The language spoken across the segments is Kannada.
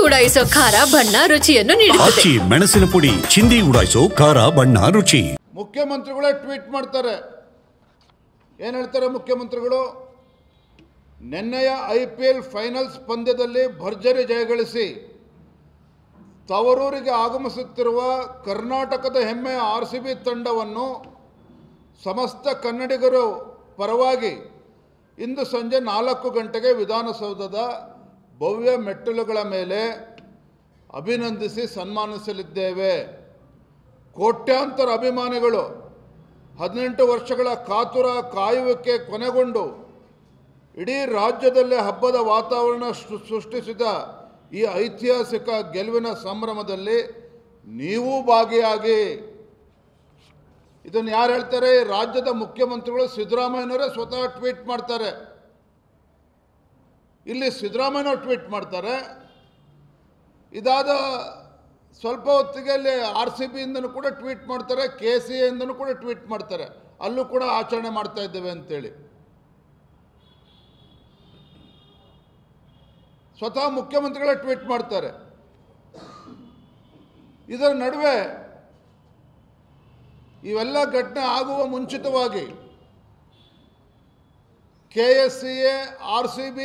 ಉಡಾಯಿಸೋ ಖಾರ ಬಣ್ಣ ರುಚಿಯನ್ನು ನೀಡುತ್ತದೆ. ಮೆಣಸಿನ ಪುಡಿ ಚಿಂದಿ ಉಡಾಯಿಸೋ ಖಾರ ಬಣ್ಣ ರುಚಿ. ಮುಖ್ಯಮಂತ್ರಿಗಳೇ ಟ್ವೀಟ್ ಮಾಡ್ತಾರೆ. ಏನು ಹೇಳ್ತಾರೆ ಮುಖ್ಯಮಂತ್ರಿಗಳು? ನಿನ್ನೆಯ IPL ಫೈನಲ್ಸ್ ಪಂದ್ಯದಲ್ಲಿ ಭರ್ಜರಿ ಜಯಗಳಿಸಿ ತವರೂರಿಗೆ ಆಗಮಿಸುತ್ತಿರುವ ಕರ್ನಾಟಕದ ಹೆಮ್ಮೆಯ RCB ತಂಡವನ್ನು ಸಮಸ್ತ ಕನ್ನಡಿಗರು ಪರವಾಗಿ ಇಂದು ಸಂಜೆ 4 ಗಂಟೆಗೆ ವಿಧಾನಸೌಧದ ಭವ್ಯ ಮೆಟ್ಟಿಲುಗಳ ಮೇಲೆ ಅಭಿನಂದಿಸಿ ಸನ್ಮಾನಿಸಲಿದ್ದೇವೆ. ಕೋಟ್ಯಾಂತರ ಅಭಿಮಾನಿಗಳು 18 ವರ್ಷಗಳ ಕಾತುರ ಕಾಯುವಿಕೆ ಕೊನೆಗೊಂಡು ಇಡೀ ರಾಜ್ಯದಲ್ಲೇ ಹಬ್ಬದ ವಾತಾವರಣ ಸೃಷ್ಟಿಸಿದ ಈ ಐತಿಹಾಸಿಕ ಗೆಲುವಿನ ಸಂಭ್ರಮದಲ್ಲಿ ನೀವು ಭಾಗಿಯಾಗಿ. ಇದನ್ನು ಯಾರು ಹೇಳ್ತಾರೆ? ರಾಜ್ಯದ ಮುಖ್ಯಮಂತ್ರಿಗಳು ಸಿದ್ದರಾಮಯ್ಯನವರೇ ಸ್ವತಃ ಟ್ವೀಟ್ ಮಾಡ್ತಾರೆ. ಇಲ್ಲಿ ಸಿದ್ದರಾಮಯ್ಯನವರು ಟ್ವೀಟ್ ಮಾಡ್ತಾರೆ. ಇದಾದ ಸ್ವಲ್ಪ ಹೊತ್ತಿಗೆ ಅಲ್ಲಿ RCB ಇಂದನೂ ಕೂಡ ಟ್ವೀಟ್ ಮಾಡ್ತಾರೆ, KCA ಇಂದನೂ ಕೂಡ ಟ್ವೀಟ್ ಮಾಡ್ತಾರೆ, ಅಲ್ಲೂ ಕೂಡ ಆಚರಣೆ ಮಾಡ್ತಾ ಇದ್ದೇವೆ ಅಂತೇಳಿ. ಸ್ವತಃ ಮುಖ್ಯಮಂತ್ರಿಗಳೇ ಟ್ವೀಟ್ ಮಾಡ್ತಾರೆ. ಇದರ ನಡುವೆ ಇವೆಲ್ಲ ಘಟನೆ ಆಗುವ ಮುಂಚಿತವಾಗಿ KSCA, RCB,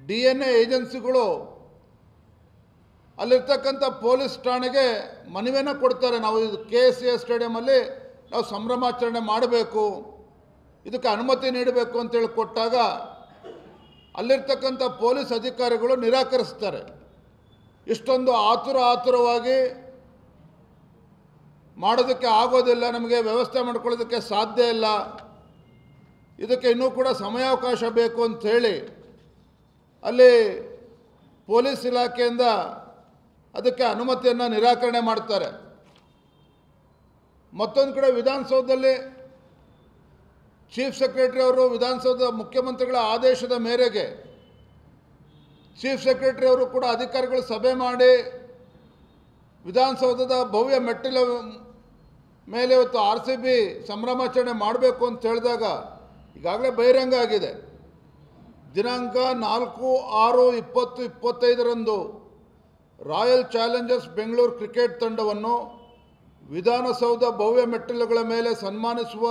DNA ಏಜೆನ್ಸಿಗಳು ಅಲ್ಲಿರ್ತಕ್ಕಂಥ ಪೊಲೀಸ್ ಠಾಣೆಗೆ ಮನವಿಯನ್ನು ಕೊಡ್ತಾರೆ. ನಾವು ಇದು KSCA ಸ್ಟೇಡಿಯಮಲ್ಲಿ ನಾವು ಸಂಭ್ರಮಾಚರಣೆ ಮಾಡಬೇಕು, ಇದಕ್ಕೆ ಅನುಮತಿ ನೀಡಬೇಕು ಅಂತೇಳಿ ಕೊಟ್ಟಾಗ ಅಲ್ಲಿರ್ತಕ್ಕಂಥ ಪೊಲೀಸ್ ಅಧಿಕಾರಿಗಳು ನಿರಾಕರಿಸ್ತಾರೆ. ಇಷ್ಟೊಂದು ಆತುರವಾಗಿ ಮಾಡೋದಕ್ಕೆ ಆಗೋದಿಲ್ಲ, ನಮಗೆ ವ್ಯವಸ್ಥೆ ಮಾಡ್ಕೊಳ್ಳೋದಕ್ಕೆ ಸಾಧ್ಯ ಇಲ್ಲ, ಇದಕ್ಕೆ ಇನ್ನೂ ಕೂಡ ಸಮಯಾವಕಾಶ ಬೇಕು ಅಂಥೇಳಿ ಅಲ್ಲಿ ಪೊಲೀಸ್ ಇಲಾಖೆಯಿಂದ ಅದಕ್ಕೆ ಅನುಮತಿಯನ್ನು ನಿರಾಕರಣೆ ಮಾಡ್ತಾರೆ. ಮತ್ತೊಂದು ಕಡೆ ವಿಧಾನಸೌಧದಲ್ಲಿ ಚೀಫ್ ಸೆಕ್ರೆಟರಿ ಅವರು ವಿಧಾನಸೌಧ ಮುಖ್ಯಮಂತ್ರಿಗಳ ಆದೇಶದ ಮೇರೆಗೆ ಚೀಫ್ ಸೆಕ್ರೆಟರಿ ಅವರು ಕೂಡ ಅಧಿಕಾರಿಗಳು ಸಭೆ ಮಾಡಿ ವಿಧಾನಸೌಧದ ಭವ್ಯ ಮೆಟ್ಟಿಲ ಮೇಲೆ ಇವತ್ತು RCB ಸಂಭ್ರಮಾಚರಣೆ ಮಾಡಬೇಕು ಅಂತ ಹೇಳಿದಾಗ ಈಗಾಗಲೇ ಬಹಿರಂಗ ಆಗಿದೆ. ದಿನಾಂಕ 4/6/2025 ರಾಯಲ್ ಚಾಲೆಂಜರ್ಸ್ ಬೆಂಗಳೂರು ಕ್ರಿಕೆಟ್ ತಂಡವನ್ನು ವಿಧಾನಸೌಧ ಭವ್ಯ ಮೆಟ್ಟಿಲುಗಳ ಮೇಲೆ ಸನ್ಮಾನಿಸುವ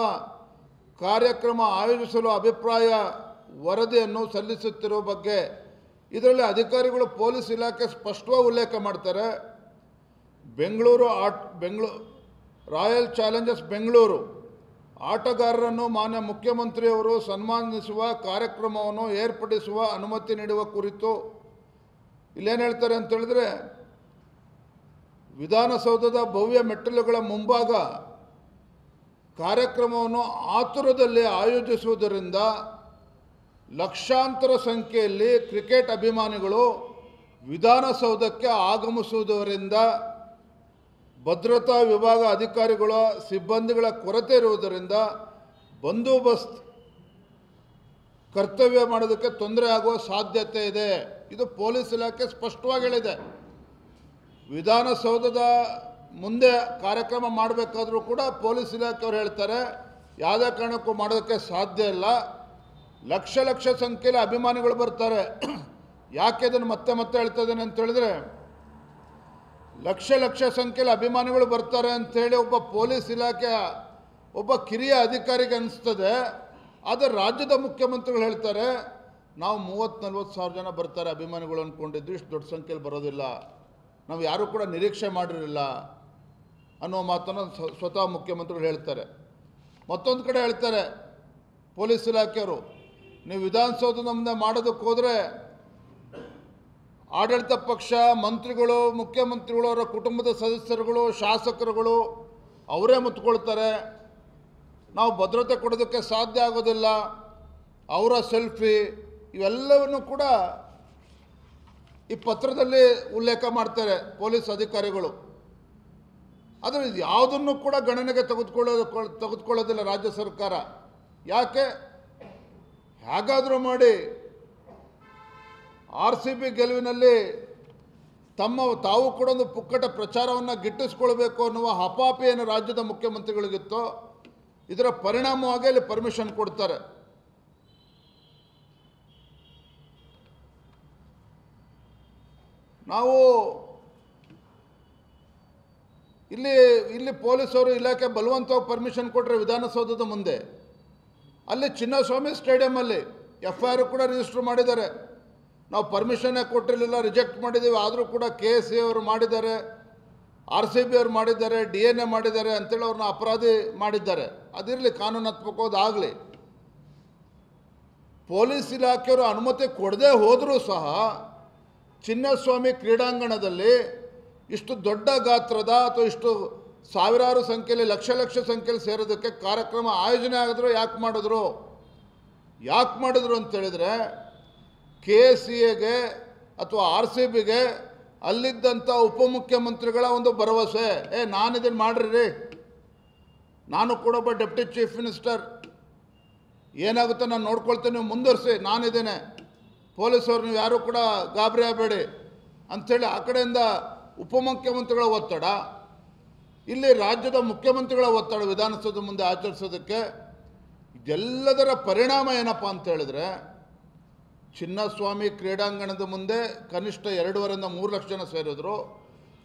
ಕಾರ್ಯಕ್ರಮ ಆಯೋಜಿಸಲು ಅಭಿಪ್ರಾಯ ವರದಿಯನ್ನು ಸಲ್ಲಿಸುತ್ತಿರುವ ಬಗ್ಗೆ ಇದರಲ್ಲಿ ಅಧಿಕಾರಿಗಳು ಪೊಲೀಸ್ ಇಲಾಖೆ ಸ್ಪಷ್ಟವಾಗಿ ಉಲ್ಲೇಖ ಮಾಡ್ತಾರೆ. ರಾಯಲ್ ಚಾಲೆಂಜರ್ಸ್ ಬೆಂಗಳೂರು ಆಟಗಾರರನ್ನು ಮಾನ್ಯ ಮುಖ್ಯಮಂತ್ರಿಯವರು ಸನ್ಮಾನಿಸುವ ಕಾರ್ಯಕ್ರಮವನ್ನು ಏರ್ಪಡಿಸುವ ಅನುಮತಿ ನೀಡುವ ಕುರಿತು ಇಲ್ಲೇನು ಹೇಳ್ತಾರೆ ಅಂತ ಹೇಳಿದ್ರೆ, ವಿಧಾನಸೌಧದ ಭವ್ಯ ಮೆಟ್ಟಿಲುಗಳ ಮುಂಭಾಗ ಕಾರ್ಯಕ್ರಮವನ್ನು ಆತುರದಲ್ಲಿ ಆಯೋಜಿಸುವುದರಿಂದ ಲಕ್ಷಾಂತರ ಸಂಖ್ಯೆಯಲ್ಲಿ ಕ್ರಿಕೆಟ್ ಅಭಿಮಾನಿಗಳು ವಿಧಾನಸೌಧಕ್ಕೆ ಆಗಮಿಸುವುದರಿಂದ ಭದ್ರತಾ ವಿಭಾಗ ಅಧಿಕಾರಿಗಳ ಸಿಬ್ಬಂದಿಗಳ ಕೊರತೆ ಇರುವುದರಿಂದ ಬಂದೋಬಸ್ತ್ ಕರ್ತವ್ಯ ಮಾಡೋದಕ್ಕೆ ತೊಂದರೆ ಆಗುವ ಸಾಧ್ಯತೆ ಇದೆ. ಇದು ಪೊಲೀಸ್ ಇಲಾಖೆ ಸ್ಪಷ್ಟವಾಗಿ ಹೇಳಿದೆ. ವಿಧಾನಸೌಧದ ಮುಂದೆ ಕಾರ್ಯಕ್ರಮ ಮಾಡಬೇಕಾದ್ರೂ ಕೂಡ ಪೊಲೀಸ್ ಇಲಾಖೆಯವರು ಹೇಳ್ತಾರೆ ಯಾವುದೇ ಕಾರಣಕ್ಕೂ ಮಾಡೋದಕ್ಕೆ ಸಾಧ್ಯ ಇಲ್ಲ. ಲಕ್ಷ ಸಂಖ್ಯೆಯಲ್ಲಿ ಅಭಿಮಾನಿಗಳು ಬರ್ತಾರೆ. ಯಾಕೆ ಇದನ್ನು ಮತ್ತೆ ಹೇಳ್ತಾ ಇದ್ದೇನೆ ಅಂತ ಹೇಳಿದ್ರೆ, ಲಕ್ಷ ಸಂಖ್ಯೆಯಲ್ಲಿ ಅಭಿಮಾನಿಗಳು ಬರ್ತಾರೆ ಅಂಥೇಳಿ ಒಬ್ಬ ಪೊಲೀಸ್ ಇಲಾಖೆಯ ಒಬ್ಬ ಕಿರಿಯ ಅಧಿಕಾರಿಗೆ ಅನಿಸ್ತದೆ. ಆದರೆ ರಾಜ್ಯದ ಮುಖ್ಯಮಂತ್ರಿಗಳು ಹೇಳ್ತಾರೆ ನಾವು 30-40 ಸಾವಿರ ಜನ ಬರ್ತಾರೆ ಅಭಿಮಾನಿಗಳು ಅಂದ್ಕೊಂಡಿದ್ದು, ಇಷ್ಟು ದೊಡ್ಡ ಸಂಖ್ಯೆಯಲ್ಲಿ ಬರೋದಿಲ್ಲ, ನಾವು ಯಾರೂ ಕೂಡ ನಿರೀಕ್ಷೆ ಮಾಡಿರಲಿಲ್ಲ ಅನ್ನೋ ಮಾತನ್ನು ಸ್ವತಃ ಮುಖ್ಯಮಂತ್ರಿಗಳು ಹೇಳ್ತಾರೆ. ಮತ್ತೊಂದು ಕಡೆ ಹೇಳ್ತಾರೆ ಪೊಲೀಸ್ ಇಲಾಖೆಯವರು, ನೀವು ವಿಧಾನಸೌಧದ ಮುಂದೆ ಮಾಡೋದಕ್ಕೆ ಹೋದರೆ ಆಡಳಿತ ಪಕ್ಷ ಮಂತ್ರಿಗಳು, ಮುಖ್ಯಮಂತ್ರಿಗಳು, ಅವರ ಕುಟುಂಬದ ಸದಸ್ಯರುಗಳು, ಶಾಸಕರುಗಳು ಅವರೇ ಮುತ್ಕೊಳ್ತಾರೆ, ನಾವು ಭದ್ರತೆ ಕೊಡೋದಕ್ಕೆ ಸಾಧ್ಯ ಆಗೋದಿಲ್ಲ, ಅವರ ಸೆಲ್ಫಿ ಇವೆಲ್ಲವನ್ನು ಕೂಡ ಈ ಪತ್ರದಲ್ಲಿ ಉಲ್ಲೇಖ ಮಾಡ್ತಾರೆ ಪೊಲೀಸ್ ಅಧಿಕಾರಿಗಳು. ಆದರೆ ಇದು ಯಾವುದನ್ನು ಕೂಡ ಗಣನೆಗೆ ತೆಗೆದುಕೊಳ್ಳೋದಿಲ್ಲ ರಾಜ್ಯ ಸರ್ಕಾರ. ಯಾಕೆ? ಹೇಗಾದರೂ ಮಾಡಿ RCB ಗೆಲುವಿನಲ್ಲಿ ತಾವು ಕೂಡ ಒಂದು ಪುಕ್ಕಟ ಪ್ರಚಾರವನ್ನು ಗಿಟ್ಟಿಸ್ಕೊಳ್ಬೇಕು ಅನ್ನುವ ಹಪಾಪಿ ಏನು ರಾಜ್ಯದ ಮುಖ್ಯಮಂತ್ರಿಗಳಿಗಿತ್ತೋ ಇದರ ಪರಿಣಾಮವಾಗಿ ಅಲ್ಲಿ ಪರ್ಮಿಷನ್ ಕೊಡ್ತಾರೆ. ನಾವು ಇಲ್ಲಿ ಪೊಲೀಸರು ಇಲಾಖೆ ಬಲವಂತವಾಗಿ ಪರ್ಮಿಷನ್ ಕೊಟ್ಟರೆ ವಿಧಾನಸೌಧದ ಮುಂದೆ, ಅಲ್ಲಿ ಚಿನ್ನಸ್ವಾಮಿ ಸ್ಟೇಡಿಯಮಲ್ಲಿ FIR ಕೂಡ ರಿಜಿಸ್ಟರ್ ಮಾಡಿದ್ದಾರೆ. ನಾವು ಪರ್ಮಿಷನ್ನೇ ಕೊಟ್ಟಿರಲಿಲ್ಲ, ರಿಜೆಕ್ಟ್ ಮಾಡಿದ್ದೀವಿ, ಆದರೂ ಕೂಡ KSC ಅವರು ಮಾಡಿದ್ದಾರೆ, RCB ಅವರು ಮಾಡಿದ್ದಾರೆ, DNA ಮಾಡಿದ್ದಾರೆ ಅಂತೇಳಿ ಅವ್ರನ್ನ ಅಪರಾಧಿ ಮಾಡಿದ್ದಾರೆ. ಅದಿರಲಿ, ಕಾನೂನಾತ್ಮಕವಾದಾಗಲಿ. ಪೊಲೀಸ್ ಇಲಾಖೆಯವರು ಅನುಮತಿ ಕೊಡದೆ ಹೋದರೂ ಸಹ ಚಿನ್ನಸ್ವಾಮಿ ಕ್ರೀಡಾಂಗಣದಲ್ಲಿ ಇಷ್ಟು ದೊಡ್ಡ ಗಾತ್ರದ ಅಥವಾ ಇಷ್ಟು ಸಾವಿರಾರು ಸಂಖ್ಯೆಯಲ್ಲಿ ಲಕ್ಷ ಸಂಖ್ಯೆಯಲ್ಲಿ ಸೇರೋದಕ್ಕೆ ಕಾರ್ಯಕ್ರಮ ಆಯೋಜನೆ ಆಗಿದ್ರು. ಯಾಕೆ ಮಾಡಿದ್ರು ಅಂತೇಳಿದರೆ KSCAಗೆ ಅಥವಾ RCBಗೆ ಅಲ್ಲಿದ್ದಂಥ ಉಪಮುಖ್ಯಮಂತ್ರಿಗಳ ಒಂದು ಭರವಸೆ, ನಾನು ಇದನ್ನು ಮಾಡ್ರಿ, ನಾನು ಕೂಡ ಒಬ್ಬ ಡೆಪ್ಟಿ ಚೀಫ್ ಮಿನಿಸ್ಟರ್, ಏನಾಗುತ್ತೆ ನಾನು ನೋಡ್ಕೊಳ್ತೇನೆ, ನೀವು ಮುಂದುವರಿಸಿ, ನಾನಿದ್ದೇನೆ, ಪೊಲೀಸವ್ರು ನೀವು ಯಾರೂ ಕೂಡ ಗಾಬರಿ ಆಗಬೇಡಿ ಅಂಥೇಳಿ ಆ ಕಡೆಯಿಂದ ಉಪಮುಖ್ಯಮಂತ್ರಿಗಳ ಒತ್ತಡ, ಇಲ್ಲಿ ರಾಜ್ಯದ ಮುಖ್ಯಮಂತ್ರಿಗಳ ಒತ್ತಡ ವಿಧಾನಸೌಧ ಮುಂದೆ ಆಚರಿಸೋದಕ್ಕೆ. ಇದೆಲ್ಲದರ ಪರಿಣಾಮ ಏನಪ್ಪ ಅಂತ ಹೇಳಿದ್ರೆ, ಚಿನ್ನಸ್ವಾಮಿ ಕ್ರೀಡಾಂಗಣದ ಮುಂದೆ ಕನಿಷ್ಠ 2.5 3 ಲಕ್ಷ ಜನ ಸೇರಿದ್ರು,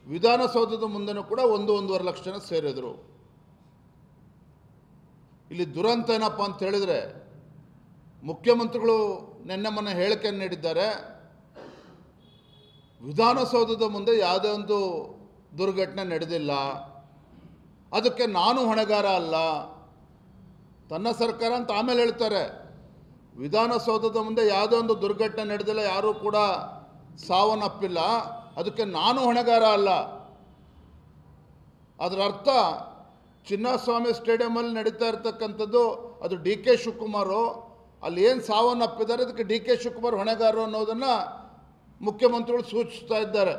ವಿಧಾನಸೌಧದ ಮುಂದೆನೂ ಕೂಡ 1-1.5 ಲಕ್ಷ ಜನ ಸೇರಿದ್ರು. ಇಲ್ಲಿ ದುರಂತ ಏನಪ್ಪ ಅಂತ ಹೇಳಿದರೆ, ಮುಖ್ಯಮಂತ್ರಿಗಳು ಮೊನ್ನೆ ಹೇಳಿಕೆಯನ್ನು ನೀಡಿದ್ದಾರೆ, ವಿಧಾನಸೌಧದ ಮುಂದೆ ಯಾವುದೇ ಒಂದು ದುರ್ಘಟನೆ ನಡೆದಿಲ್ಲ, ಅದಕ್ಕೆ ನಾನು ಹೊಣೆಗಾರ ಅಲ್ಲ. ತನ್ನ ಸರ್ಕಾರ ಅಂತ ಆಮೇಲೆ ಹೇಳ್ತಾರೆ, ವಿಧಾನಸೌಧದ ಮುಂದೆ ಯಾವುದೇ ಒಂದು ದುರ್ಘಟನೆ ನಡೆದಿಲ್ಲ, ಯಾರೂ ಕೂಡ ಸಾವನ್ನಪ್ಪಿಲ್ಲ, ಅದಕ್ಕೆ ನಾನು ಹೊಣೆಗಾರ ಅಲ್ಲ. ಅದರ ಅರ್ಥ ಚಿನ್ನಸ್ವಾಮಿ ಸ್ಟೇಡಿಯಮಲ್ಲಿ ನಡೀತಾ ಇರ್ತಕ್ಕಂಥದ್ದು ಅದು DK ಶಿವಕುಮಾರು, ಅಲ್ಲಿ ಏನು ಸಾವನ್ನಪ್ಪಿದ್ದಾರೆ ಅದಕ್ಕೆ DK ಶಿವಕುಮಾರ್ ಹೊಣೆಗಾರರು ಅನ್ನೋದನ್ನು ಮುಖ್ಯಮಂತ್ರಿಗಳು ಸೂಚಿಸ್ತಾ ಇದ್ದಾರೆ.